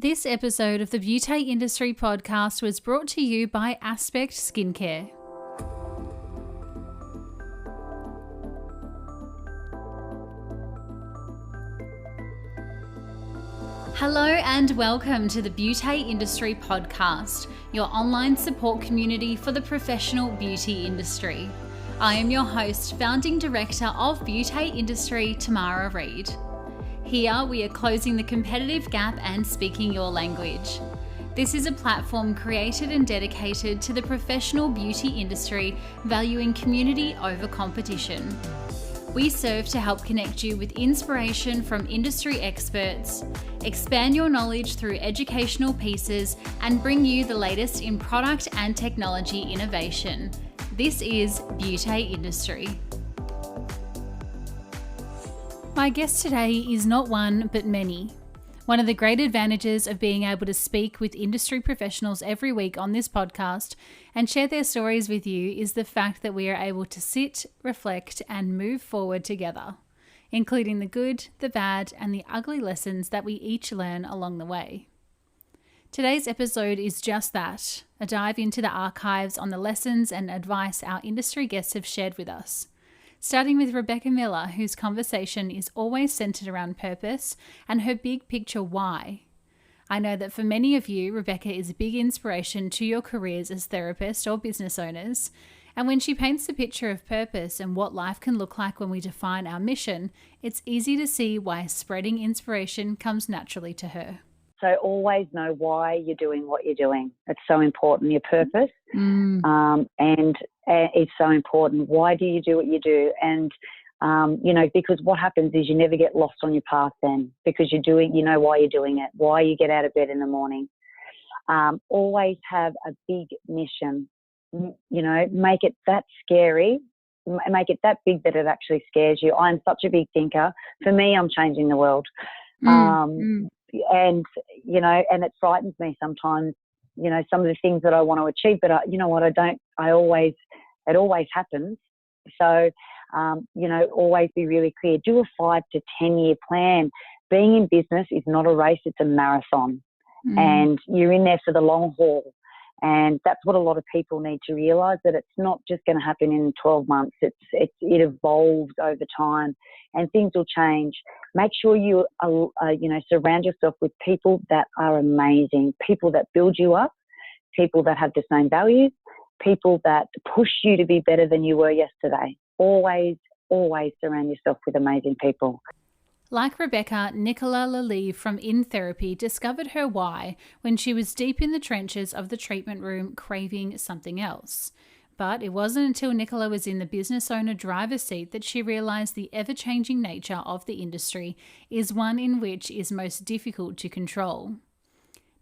This episode of the Beauty Industry Podcast was brought to you by Aspect Skincare. Hello and welcome to the Beauty Industry Podcast, your online support community for the professional beauty industry. I am your host, founding director of Beauty Industry, Tamara Reid. Here we are closing the competitive gap and speaking your language. This is a platform created and dedicated to the professional beauty industry, valuing community over competition. We serve to help connect you with inspiration from industry experts, expand your knowledge through educational pieces, and bring you the latest in product and technology innovation. This is Beauty Industry. My guest today is not one, but many. One of the great advantages of being able to speak with industry professionals every week on this podcast and share their stories with you is the fact that we are able to sit, reflect, and move forward together, including the good, the bad, and the ugly lessons that we each learn along the way. Today's episode is just that, a dive into the archives on the lessons and advice our industry guests have shared with us. Starting with Rebecca Miller, whose conversation is always centered around purpose and her big picture why. I know that for many of you, Rebecca is a big inspiration to your careers as therapists or business owners. And when she paints the picture of purpose and what life can look like when we define our mission, it's easy to see why spreading inspiration comes naturally to her. So always know why you're doing what you're doing. It's so important, your purpose. And it's so important. Why do you do what you do? And, because what happens is you never get lost on your path then, because you know why you're doing it, why you get out of bed in the morning. Always have a big mission, make it that scary, make it that big that it actually scares you. I'm such a big thinker. For me, I'm changing the world. And it frightens me sometimes, some of the things that I want to achieve, but it always happens. So, always be really clear. Do a 5 to 10 year plan. Being in business is not a race, it's a marathon. And you're in there for the long haul. And that's what a lot of people need to realise, that it's not just going to happen in 12 months. It evolves over time and things will change. Make sure you surround yourself with people that are amazing, people that build you up, people that have the same values, people that push you to be better than you were yesterday. Always, always surround yourself with amazing people. Like Rebecca, Nicola Lalive from In Therapy discovered her why when she was deep in the trenches of the treatment room craving something else. But it wasn't until Nicola was in the business owner driver's seat that she realised the ever-changing nature of the industry is one in which is most difficult to control.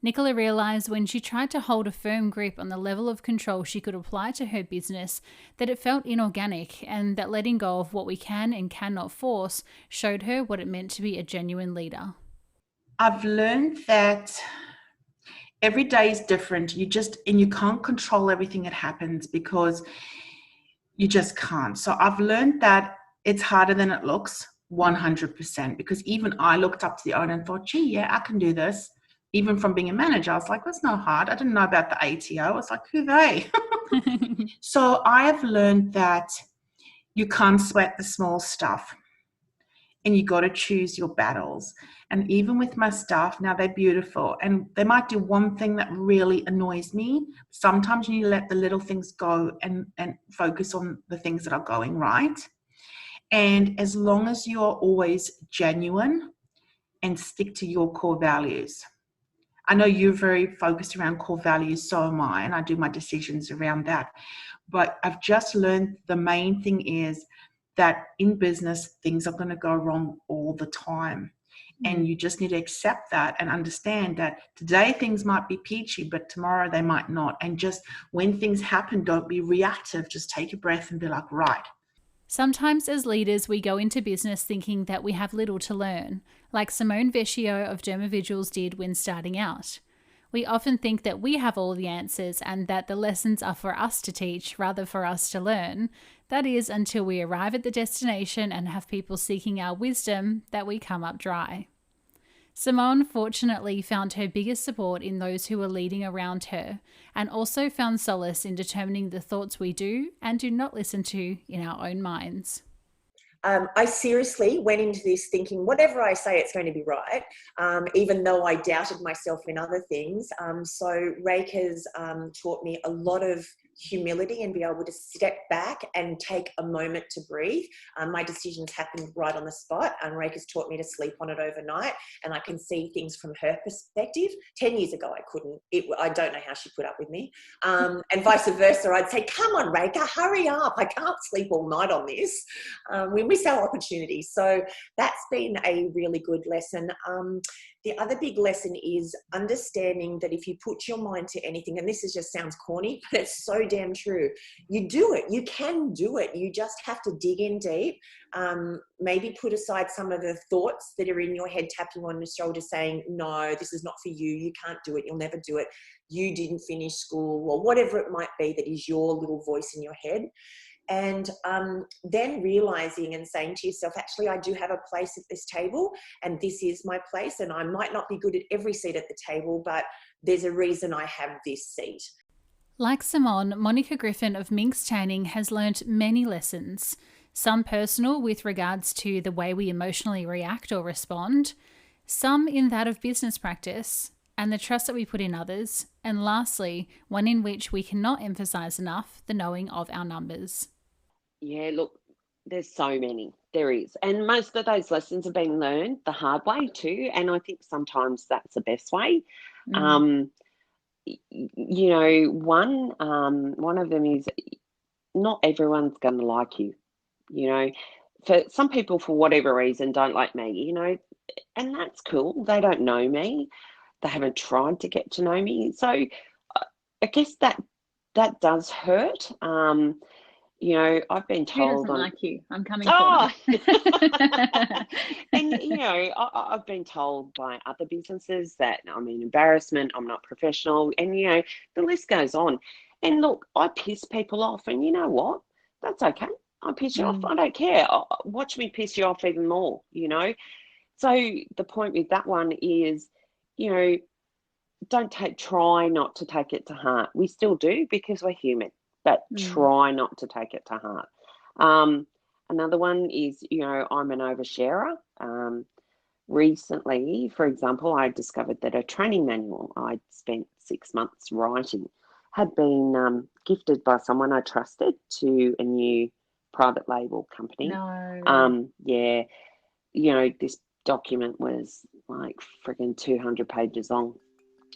Nicola realised when she tried to hold a firm grip on the level of control she could apply to her business that it felt inorganic, and that letting go of what we can and cannot force showed her what it meant to be a genuine leader. I've learned that every day is different. You can't control everything that happens because you just can't. So I've learned that it's harder than it looks, 100%, because even I looked up to the owner and thought, gee, yeah, I can do this. Even from being a manager, I was like, that's not hard. I didn't know about the ATO. I was like, who they? So I have learned that you can't sweat the small stuff and you got to choose your battles. And even with my staff, now they're beautiful and they might do one thing that really annoys me. Sometimes you need to let the little things go and focus on the things that are going right. And as long as you're always genuine and stick to your core values. I know you're very focused around core values, so am I, and I do my decisions around that. But I've just learned the main thing is that in business, things are going to go wrong all the time. And you just need to accept that and understand that today things might be peachy, but tomorrow they might not. And just when things happen, don't be reactive. Just take a breath and be like, right. Sometimes as leaders, we go into business thinking that we have little to learn, like Simone Vecchio of Dermavisuals did when starting out. We often think that we have all the answers and that the lessons are for us to teach rather for us to learn. That is until we arrive at the destination and have people seeking our wisdom that we come up dry. Simone fortunately found her biggest support in those who were leading around her, and also found solace in determining the thoughts we do and do not listen to in our own minds. I seriously went into this thinking whatever I say, it's going to be right, even though I doubted myself in other things. So Rake has taught me a lot of humility and be able to step back and take a moment to breathe. My decisions happened right on the spot, and Rake has taught me to sleep on it overnight, and I can see things from her perspective. 10 years ago, I couldn't. I don't know how she put up with me. And vice versa, I'd say, come on, Rake, hurry up. I can't sleep all night on this. We miss our opportunities. So that's been a really good lesson. The other big lesson is understanding that if you put your mind to anything, and this just sounds corny, but it's so damn true, you do it. You can do it. You just have to dig in deep. Maybe put aside some of the thoughts that are in your head, tapping on your shoulder saying, no, this is not for you. You can't do it. You'll never do it. You didn't finish school, or whatever it might be that is your little voice in your head. And then realizing and saying to yourself, actually, I do have a place at this table, and this is my place, and I might not be good at every seat at the table, but there's a reason I have this seat. Like Simone, Monica Griffin of Minx Tanning has learnt many lessons, some personal with regards to the way we emotionally react or respond, some in that of business practice, and the trust that we put in others, and lastly, one in which we cannot emphasize enough, the knowing of our numbers. Yeah, look, there's so many. There is. And most of those lessons have been learned the hard way too. And I think sometimes that's the best way. You know, one of them is not everyone's going to like you. You know, for some people, for whatever reason, don't like me, you know, and that's cool. They don't know me. They haven't tried to get to know me. So I guess that does hurt. You know, I've been told... Who doesn't like you? I'm coming for you. And, you know, I've been told by other businesses that I'm an embarrassment, I'm not professional, and, you know, the list goes on. And look, I piss people off, and you know what? That's okay. I piss you off. I don't care. Watch me piss you off even more, you know. So the point with that one is, you know, try not to take it to heart. We still do because we're human. But try not to take it to heart. Another one is, you know, I'm an oversharer. Recently, for example, I discovered that a training manual I'd spent 6 months writing had been gifted by someone I trusted to a new private label company. No. Yeah, you know, this document was like friggin' 200 pages long.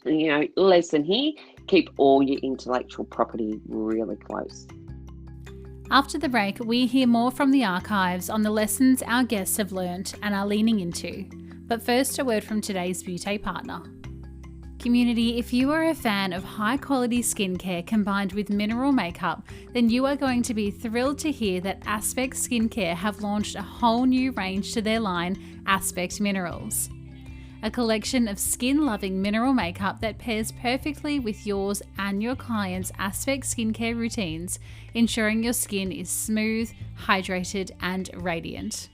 You know, lesson here, keep all your intellectual property really close. After the break, we hear more from the archives on the lessons our guests have learnt and are leaning into. But first, a word from today's beauty partner. Community, if you are a fan of high quality skincare combined with mineral makeup, then you are going to be thrilled to hear that Aspect Skincare have launched a whole new range to their line, Aspect Minerals. A collection of skin-loving mineral makeup that pairs perfectly with yours and your clients' Aspect skincare routines, ensuring your skin is smooth, hydrated, and radiant.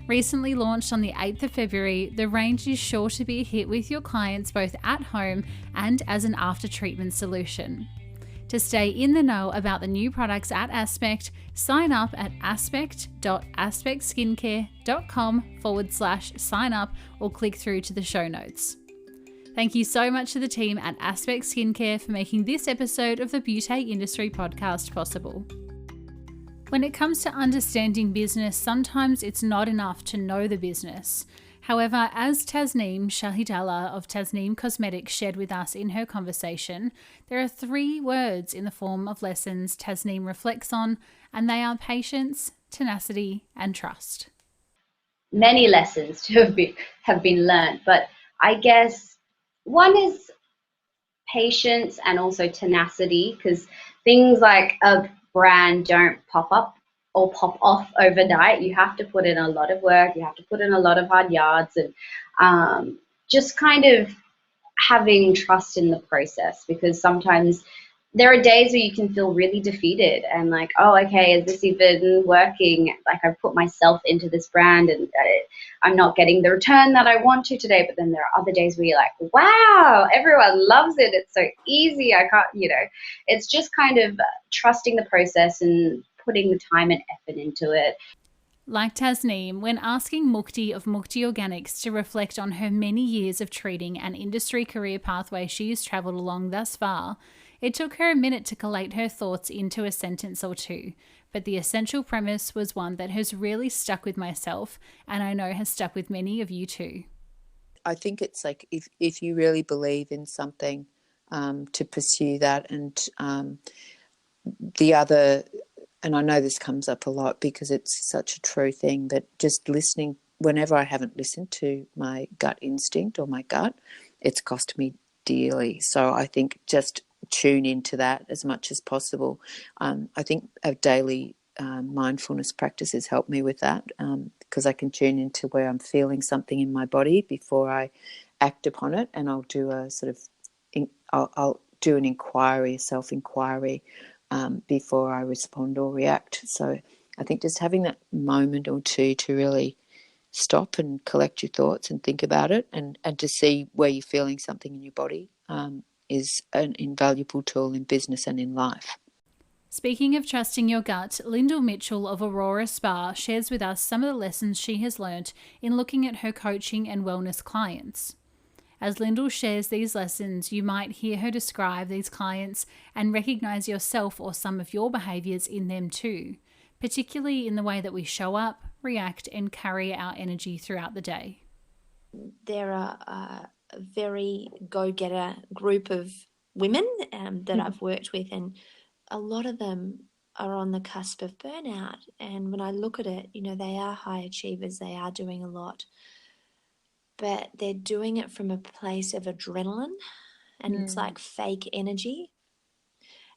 Recently launched on the 8th of February, the range is sure to be a hit with your clients both at home and as an after-treatment solution. To stay in the know about the new products at Aspect, sign up at aspect.aspectskincare.com/sign up or click through to the show notes. Thank you so much to the team at Aspect Skincare for making this episode of the Beauty Industry Podcast possible. When it comes to understanding business, sometimes it's not enough to know the business. However, as Tasneem Shahidallah of Tasneem Cosmetics shared with us in her conversation, there are 3 words in the form of lessons Tasneem reflects on, and they are patience, tenacity, and trust. Many lessons to have been learned, but I guess one is patience and also tenacity, because things like a brand don't pop up or pop off overnight. You have to put in a lot of work, you have to put in a lot of hard yards, and just kind of having trust in the process, because sometimes there are days where you can feel really defeated and like, oh, okay, is this even working? Like, I've put myself into this brand and I'm not getting the return that I want to today. But then there are other days where you're like, wow, everyone loves it. It's so easy. I can't, it's just kind of trusting the process and putting the time and effort into it. Like Tasneem, when asking Mukti of Mukti Organics to reflect on her many years of treating and industry career pathway she has travelled along thus far, it took her a minute to collate her thoughts into a sentence or two, but the essential premise was one that has really stuck with myself and I know has stuck with many of you too. I think it's like if you really believe in something, to pursue that. And the other, and I know this comes up a lot because it's such a true thing, but just listening, whenever I haven't listened to my gut instinct or my gut, it's cost me dearly. So I think just tune into that as much as possible. I think a daily mindfulness practices help me with that, because I can tune into where I'm feeling something in my body before I act upon it, and I'll do a sort of I'll do an inquiry, a self-inquiry, before I respond or react. So I think just having that moment or two to really stop and collect your thoughts and think about it, and to see where you're feeling something in your body, is an invaluable tool in business and in life. Speaking of trusting your gut, Lyndall Mitchell of Aurora Spa shares with us some of the lessons she has learnt in looking at her coaching and wellness clients. As Lyndall shares these lessons, you might hear her describe these clients and recognise yourself or some of your behaviours in them too, particularly in the way that we show up, react and carry our energy throughout the day. There are a very go-getter group of women that I've worked with, and a lot of them are on the cusp of burnout. And when I look at it, they are high achievers, they are doing a lot, but they're doing it from a place of adrenaline, and it's like fake energy.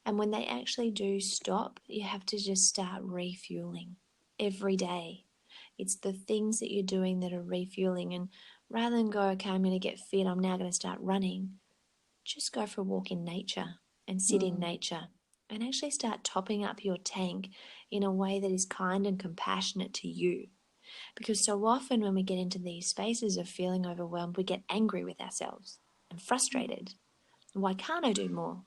And when they actually do stop, you have to just start refueling every day. It's the things that you're doing that are refueling. And rather than go, okay, I'm going to get fit, I'm now going to start running, just go for a walk in nature and sit in nature and actually start topping up your tank in a way that is kind and compassionate to you. Because so often when we get into these spaces of feeling overwhelmed, we get angry with ourselves and frustrated. Why can't I do more?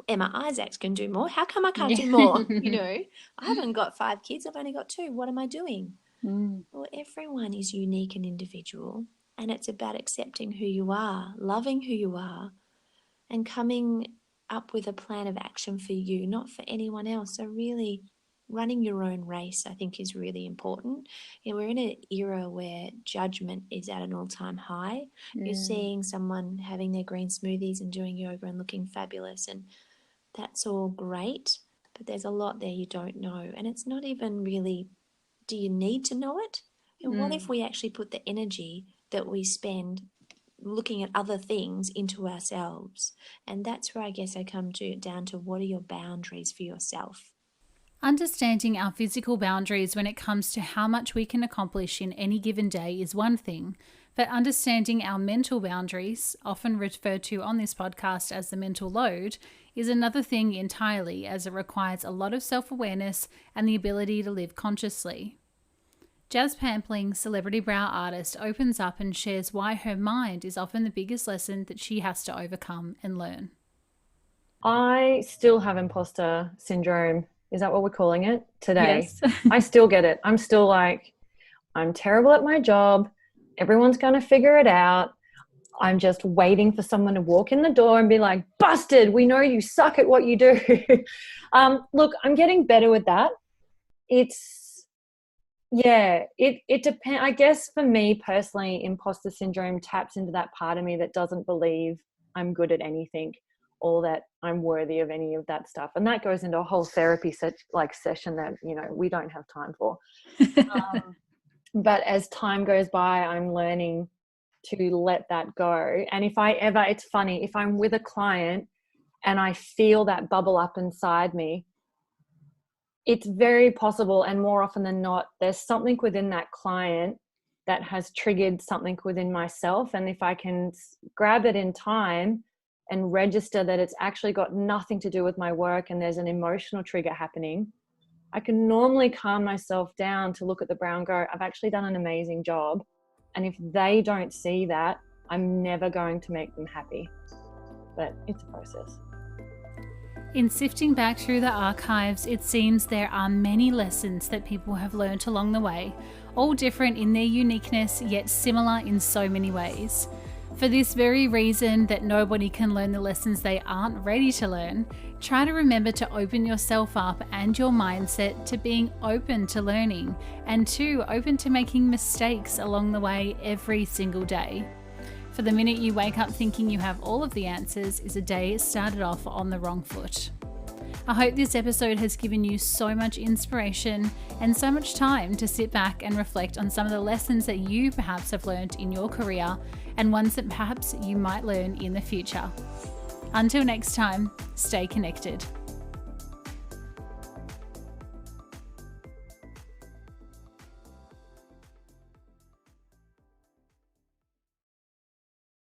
Emma Isaacs can do more. How come I can't do more? I haven't got 5 kids. I've only got 2. What am I doing? Well, everyone is unique and individual, and it's about accepting who you are, loving who you are, and coming up with a plan of action for you, not for anyone else. So really running your own race, I think, is really important. We're in an era where judgment is at an all-time high. You're seeing someone having their green smoothies and doing yoga and looking fabulous, and that's all great, but there's a lot there you don't know. And it's not even really, do you need to know it? And what if we actually put the energy that we spend looking at other things into ourselves? And that's where I guess I come down to, what are your boundaries for yourself? Understanding our physical boundaries when it comes to how much we can accomplish in any given day is one thing, but understanding our mental boundaries, often referred to on this podcast as the mental load, is another thing entirely, as it requires a lot of self-awareness and the ability to live consciously. Jazz Pampling, celebrity brow artist, opens up and shares why her mind is often the biggest lesson that she has to overcome and learn. I still have imposter syndrome. Is that what we're calling it today? Yes. I still get it. I'm still like, I'm terrible at my job. Everyone's going to figure it out. I'm just waiting for someone to walk in the door and be like, busted, we know you suck at what you do. Look, I'm getting better with that. It depends. I guess for me personally, imposter syndrome taps into that part of me that doesn't believe I'm good at anything, or that I'm worthy of any of that stuff. And that goes into a whole therapy session that, we don't have time for. But as time goes by, I'm learning to let that go. And it's funny, if I'm with a client and I feel that bubble up inside me, it's very possible, and more often than not, there's something within that client that has triggered something within myself. And if I can grab it in time and register that it's actually got nothing to do with my work and there's an emotional trigger happening, I can normally calm myself down to look at the brow and go, I've actually done an amazing job. And if they don't see that, I'm never going to make them happy. But it's a process. In sifting back through the archives, it seems there are many lessons that people have learnt along the way, all different in their uniqueness, yet similar in so many ways. For this very reason that nobody can learn the lessons they aren't ready to learn, try to remember to open yourself up and your mindset to being open to learning, and 2, open to making mistakes along the way every single day. For the minute you wake up thinking you have all of the answers is a day started off on the wrong foot. I hope this episode has given you so much inspiration and so much time to sit back and reflect on some of the lessons that you perhaps have learned in your career and ones that perhaps you might learn in the future. Until next time, stay connected.